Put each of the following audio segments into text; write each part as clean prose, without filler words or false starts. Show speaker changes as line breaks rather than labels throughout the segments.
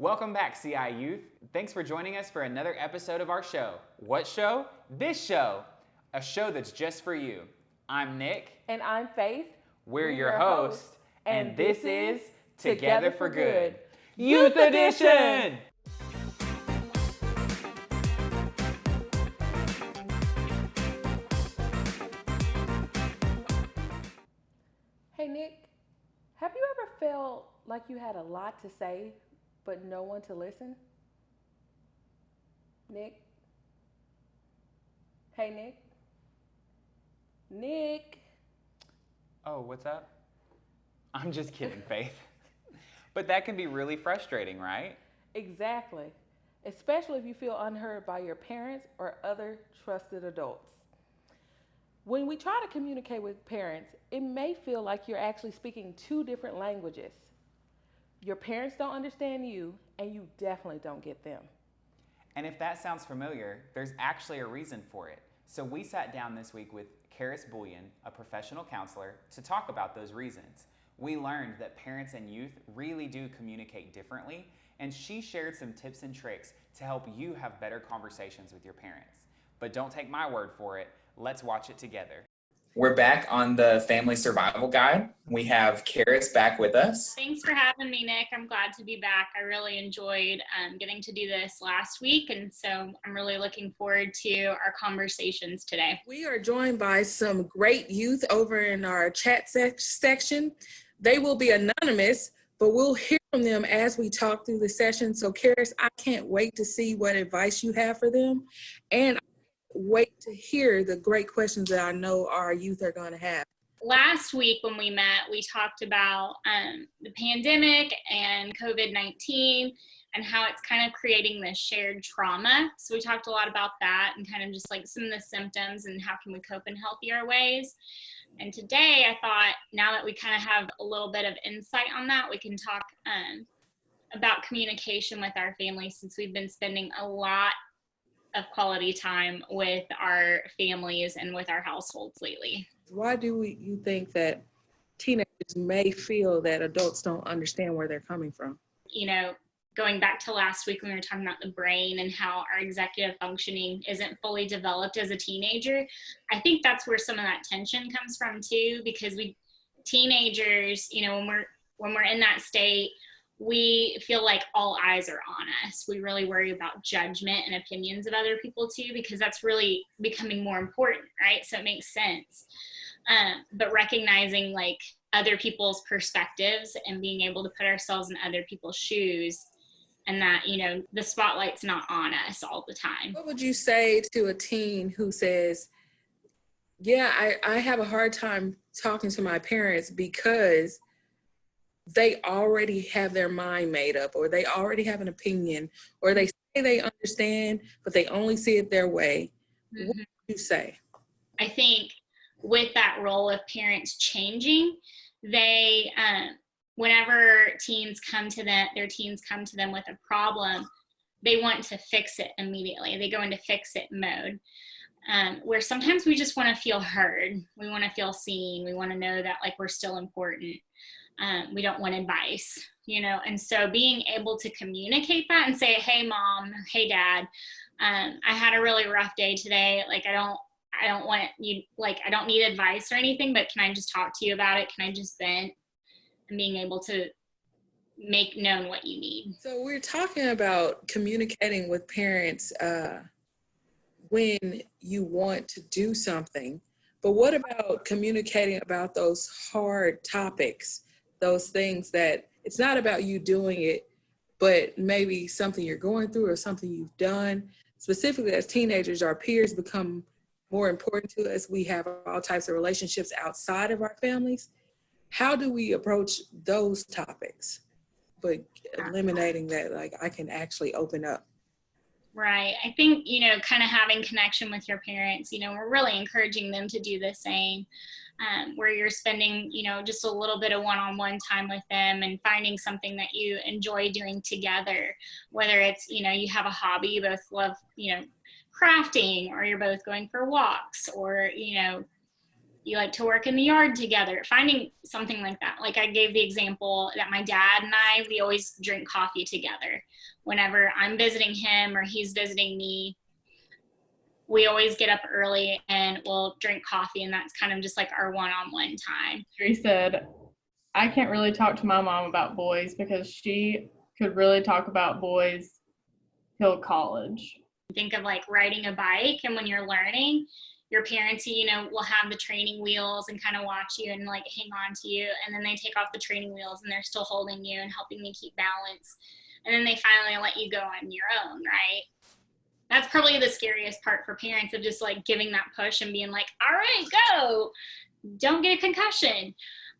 Welcome back, CI Youth. Thanks for joining us for another episode of our show. What show? This show. A show that's just for you. I'm Nick.
And I'm Faith.
We're your hosts. And this is Together for Good. Youth
Youth
Edition!
Hey Nick, have you ever felt like you had a lot to say, but no one to listen? Nick? Hey Nick? Nick?
Oh, what's up? I'm just kidding, Faith. But that can be really frustrating, right?
Exactly. Especially if you feel unheard by your parents or other trusted adults. When we try to communicate with parents, it may feel like you're actually speaking two different languages. Your parents don't understand you, and you definitely don't get them.
And if that sounds familiar, there's actually a reason for it. So we sat down this week with Karis Bullion, a professional counselor, to talk about those reasons. We learned that parents and youth really do communicate differently, and she shared some tips and tricks to help you have better conversations with your parents. But don't take my word for it. Let's watch it together. We're back on the Family Survival Guide. We have Karis back with us.
Thanks for having me, Nick. I'm glad to be back. I really enjoyed getting to do this last week, and so I'm really looking forward to our conversations today.
We are joined by some great youth over in our chat section. They will be anonymous, but we'll hear from them as we talk through the session. So, Karis, I can't wait to see what advice you have for them, and wait to hear the great questions that I know our youth are going to have.
Last week when we met, we talked about the pandemic and COVID-19 and how it's kind of creating this shared trauma. So we talked a lot about that and kind of just like some of the symptoms and how can we cope in healthier ways. And today I thought, now that we kind of have a little bit of insight on that, we can talk about communication with our families, since we've been spending a lot of quality time with our families and with our households lately.
Why do you think that teenagers may feel that adults don't understand where they're coming from?
You know, going back to last week when we were talking about the brain and how our executive functioning isn't fully developed as a teenager, I think that's where some of that tension comes from too, because teenagers, you know, when we're in that state, we feel like all eyes are on us. We really worry about judgment and opinions of other people too, because that's really becoming more important, right? So it makes sense. But recognizing like other people's perspectives and being able to put ourselves in other people's shoes, and that, you know, the spotlight's not on us all the time.
What would you say to a teen who says, yeah, I have a hard time talking to my parents because they already have their mind made up, or they already have an opinion, or they say they understand, but they only see it their way? Mm-hmm. What would you say?
I think with that role of parents changing, they, whenever their teens come to them with a problem, they want to fix it immediately. They go into fix it mode. Where sometimes we just want to feel heard. We want to feel seen. We want to know that like we're still important. We don't want advice, you know, and so being able to communicate that and say, hey mom, hey dad, I had a really rough day today. Like, I don't want you, like, I don't need advice or anything, but can I just talk to you about it? Can I just vent? And being able to make known what you need.
So we're talking about communicating with parents when you want to do something, but what about communicating about those hard topics? Those things that it's not about you doing it, but maybe something you're going through or something you've done. Specifically as teenagers, our peers become more important to us. We have all types of relationships outside of our families. How do we approach those topics, but eliminating that, like, I can actually open up?
Right. I think, you know, kind of having connection with your parents, you know, we're really encouraging them to do the same, where you're spending, you know, just a little bit of one-on-one time with them and finding something that you enjoy doing together, whether it's, you know, you have a hobby, you both love, you know, crafting, or you're both going for walks, or, you know, you like to work in the yard together, finding something like that. Like I gave the example that my dad and we always drink coffee together. Whenever I'm visiting him or he's visiting me, we always get up early and we'll drink coffee, and that's kind of just like our one-on-one time.
She said, I can't really talk to my mom about boys because she could really talk about boys till college.
Think of like riding a bike, and when you're learning, your parents, will have the training wheels and kind of watch you and like hang on to you, and then they take off the training wheels and they're still holding you and helping you keep balance, and then they finally let you go on your own, right? That's probably the scariest part for parents, of just like giving that push and being like, all right, go, don't get a concussion.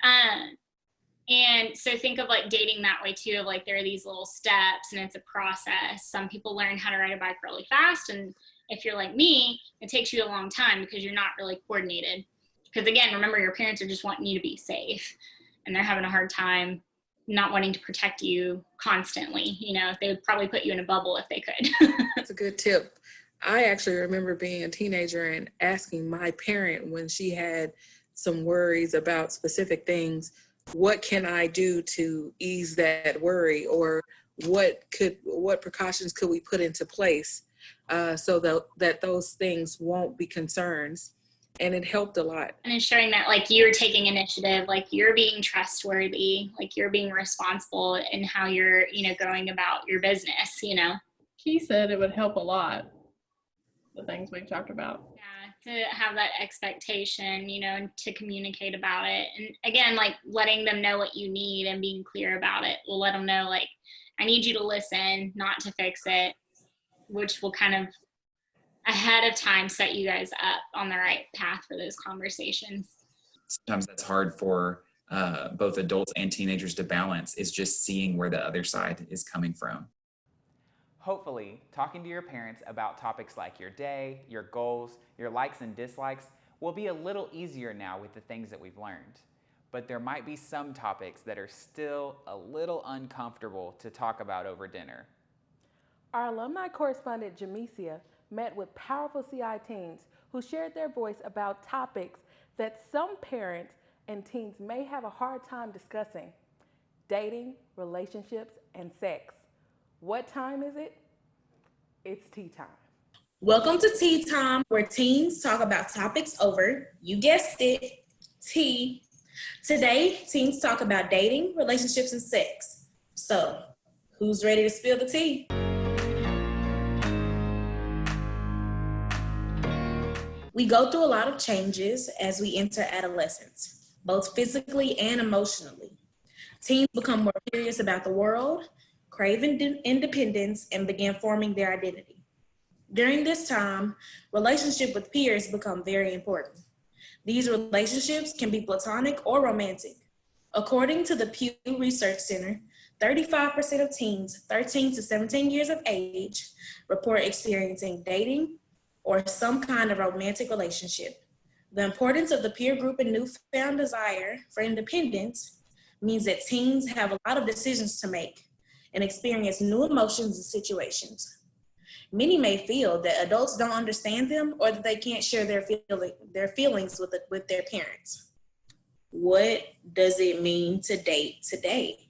And so think of like dating that way too, of like there are these little steps and it's a process. Some people learn how to ride a bike really fast, and if you're like me, it takes you a long time because you're not really coordinated. Because again, remember, your parents are just wanting you to be safe, and they're having a hard time not wanting to protect you constantly. They would probably put you in a bubble if they could.
That's a good tip. I actually remember being a teenager and asking my parent when she had some worries about specific things, what can I do to ease that worry, or what precautions could we put into place so that those things won't be concerns. And it helped a lot.
And it's showing that like you're taking initiative, like you're being trustworthy, like you're being responsible in how you're, going about your business,
She said it would help a lot, the things we've talked about.
Yeah, to have that expectation, and to communicate about it. And again, like letting them know what you need and being clear about it will let them know, like, I need you to listen, not to fix it, which will kind of ahead of time set you guys up on the right path for those conversations.
Sometimes that's hard for both adults and teenagers to balance, is just seeing where the other side is coming from.
Hopefully, talking to your parents about topics like your day, your goals, your likes and dislikes will be a little easier now with the things that we've learned. But there might be some topics that are still a little uncomfortable to talk about over dinner.
Our alumni correspondent, Jamesia, met with powerful CI teens who shared their voice about topics that some parents and teens may have a hard time discussing: dating, relationships, and sex. What time is it? It's tea time.
Welcome to Tea Time, where teens talk about topics over, you guessed it, tea. Today, teens talk about dating, relationships, and sex. So, who's ready to spill the tea? We go through a lot of changes as we enter adolescence, both physically and emotionally. Teens become more curious about the world, crave independence, and begin forming their identity. During this time, relationship with peers become very important. These relationships can be platonic or romantic. According to the Pew Research Center, 35% of teens 13 to 17 years of age report experiencing dating or some kind of romantic relationship. The importance of the peer group and newfound desire for independence means that teens have a lot of decisions to make and experience new emotions and situations. Many may feel that adults don't understand them or that they can't share their feelings with their parents. What does it mean to date today?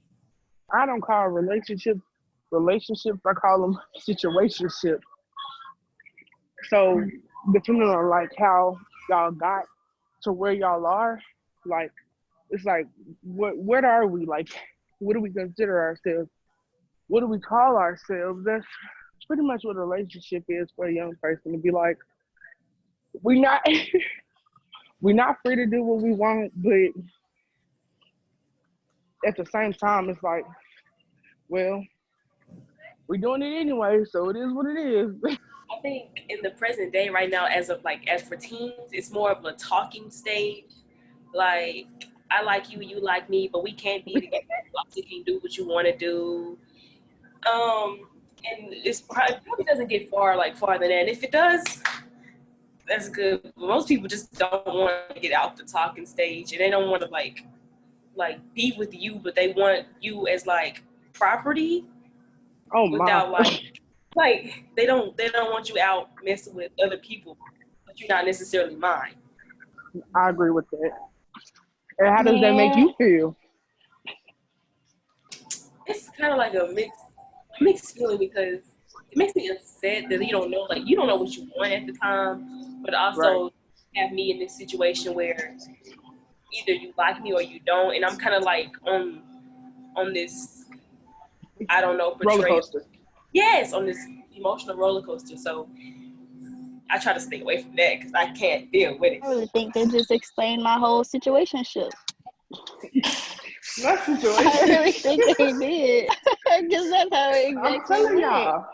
I don't call relationships, I call them situationships. So depending on like how y'all got to where y'all are, like it's like what are we, like what do we consider ourselves? What do we call ourselves? That's pretty much what a relationship is for a young person, to be like, we're not free to do what we want, but at the same time it's like, well, we're doing it anyway, so it is what it is.
I think in the present day right now, as for teens, it's more of a talking stage. Like, I like you, you like me, but we can't be together. You can't do what you want to do. And it probably doesn't get farther than that. And if it does, that's good. But most people just don't want to get out the talking stage, and they don't want to like be with you, but they want you as like property.
Oh my!
Without like they don't want you out messing with other people, but you're not necessarily mine.
I agree with that. And how does that make you feel?
It's kind of like a mixed feeling because it makes me upset that you don't know what you want at the time, but also have me in this situation where either you like me or you don't, and I'm kind of like on this, I don't know,
Roller coaster.
Yes, on this emotional roller coaster. So I try to stay away from that because I can't deal with it.
I really think they just explained my whole situationship.
Not situation.
I really think they did. Because that's how it
I'm
exactly
telling
went.
y'all,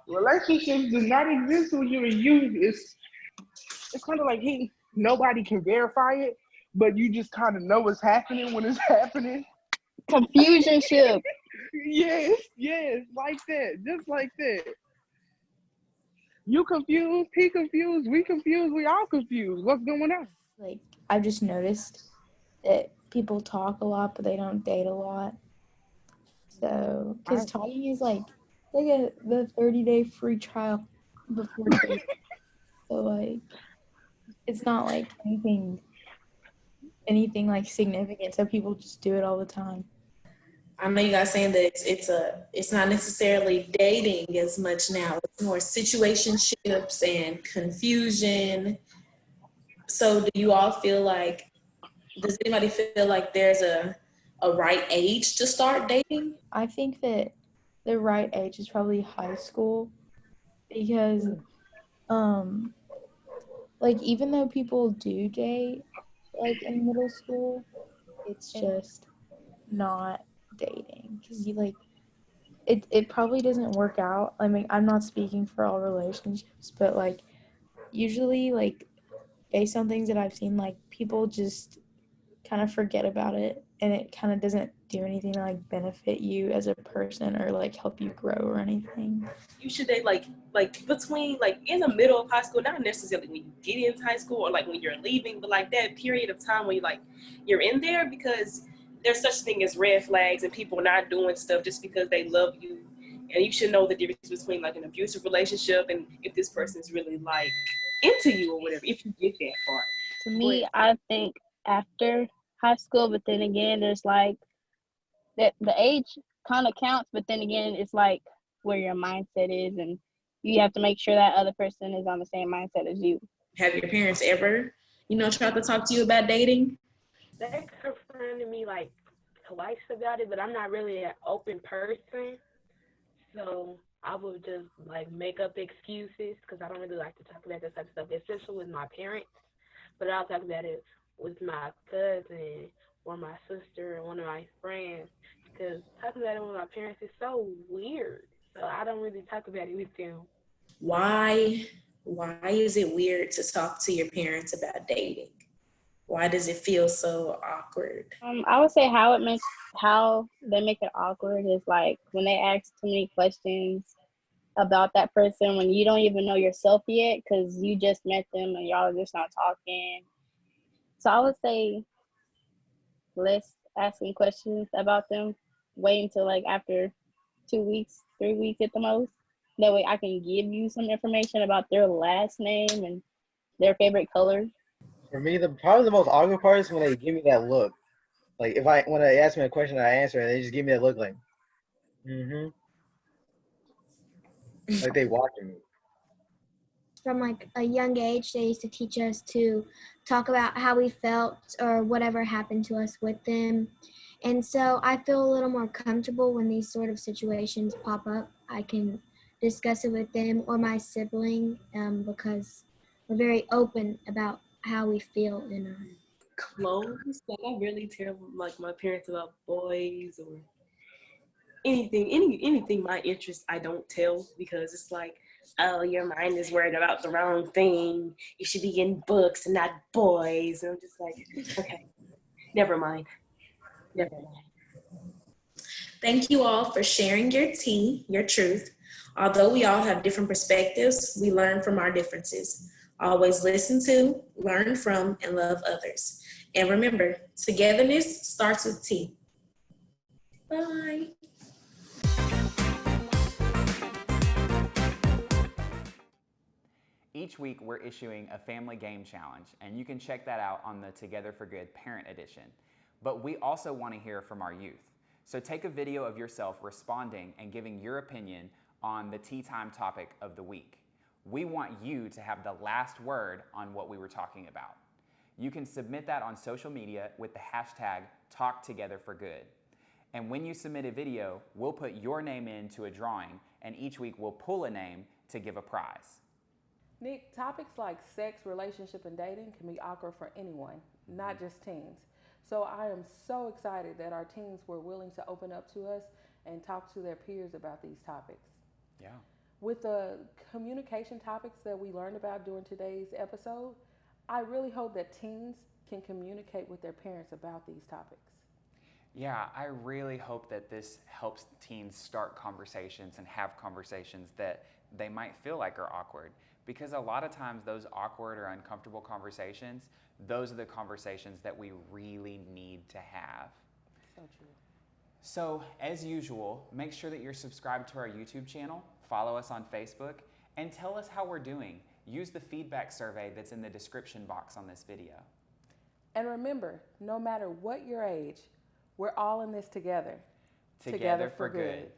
relationships do not exist when you're you. It's kind of like nobody can verify it, but you just kind of know what's happening when it's happening.
Confusionship.
Yes, like that, just like that. You confused, he confused, we all confused. What's going on?
Like, I've just noticed that people talk a lot, but they don't date a lot. So, because talking is like the 30-day free trial before dating. So, like, it's not like anything like significant. So people just do it all the time.
I know you guys saying that it's not necessarily dating as much now. It's more situationships and confusion. So do you all feel like, does anybody feel like there's a right age to start dating?
I think that the right age is probably high school because, like, even though people do date, like, in middle school, it's just not dating because you, like, it probably doesn't work out. I mean, I'm not speaking for all relationships, but, like, usually, like, based on things that I've seen, like, people just kind of forget about it and it kind of doesn't do anything to, like, benefit you as a person or, like, help you grow or anything.
You should date like between like in the middle of high school, not necessarily when you get into high school or like when you're leaving, but like that period of time when you're in there, because there's such thing as red flags and people not doing stuff just because they love you. And you should know the difference between like an abusive relationship and if this person's really like into you or whatever, if you get that far.
To me, I think after high school, but then again, there's like that the age kind of counts, but then again, it's like where your mindset is, and you have to make sure that other person is on the same mindset as you.
Have your parents ever, tried to talk to you about dating?
They confronted me like twice about it, but I'm not really an open person. So I would just like make up excuses because I don't really like to talk about this type of stuff, especially with my parents. But I'll talk about it with my cousin or my sister or one of my friends, because talking about it with my parents is so weird. So I don't really talk about it with them.
Why is it weird to talk to your parents about dating? Why does it feel so awkward?
I would say how they make it awkward is like when they ask too many questions about that person when you don't even know yourself yet because you just met them and y'all are just not talking. So I would say less asking questions about them. Wait until like after 2 weeks, 3 weeks at the most. That way I can give you some information about their last name and their favorite color.
For me, probably the most awkward part is when they give me that look. Like when they ask me a question, I answer, and they just give me that look like, like they watching me.
From like a young age, they used to teach us to talk about how we felt or whatever happened to us with them. And so I feel a little more comfortable when these sort of situations pop up. I can discuss it with them or my sibling because we're very open about how we feel in our
clothes. Like I really tell like my parents about boys or anything my interest I don't tell, because it's like, oh, your mind is worried about the wrong thing. You should be in books and not boys. And I'm just like, okay, never mind.
Thank you all for sharing your tea, your truth. Although we all have different perspectives, we learn from our differences. Always listen to, learn from, and love others. And remember, togetherness starts with tea. Bye.
Each week, we're issuing a family game challenge, and you can check that out on the Together for Good Parent Edition. But we also want to hear from our youth. So take a video of yourself responding and giving your opinion on the tea time topic of the week. We want you to have the last word on what we were talking about. You can submit that on social media with the hashtag #TalkTogetherForGood. And when you submit a video, we'll put your name into a drawing, and each week we'll pull a name to give a prize.
Nick, topics like sex, relationship, and dating can be awkward for anyone, not just teens. So I am so excited that our teens were willing to open up to us and talk to their peers about these topics.
Yeah.
With the communication topics that we learned about during today's episode, I really hope that teens can communicate with their parents about these topics.
Yeah, I really hope that this helps teens start conversations and have conversations that they might feel like are awkward. Because a lot of times those awkward or uncomfortable conversations, those are the conversations that we really need to have.
So true.
So, as usual, make sure that you're subscribed to our YouTube channel, follow us on Facebook, and tell us how we're doing. Use the feedback survey that's in the description box on this video.
And remember, no matter what your age, we're all in this together.
Together for good.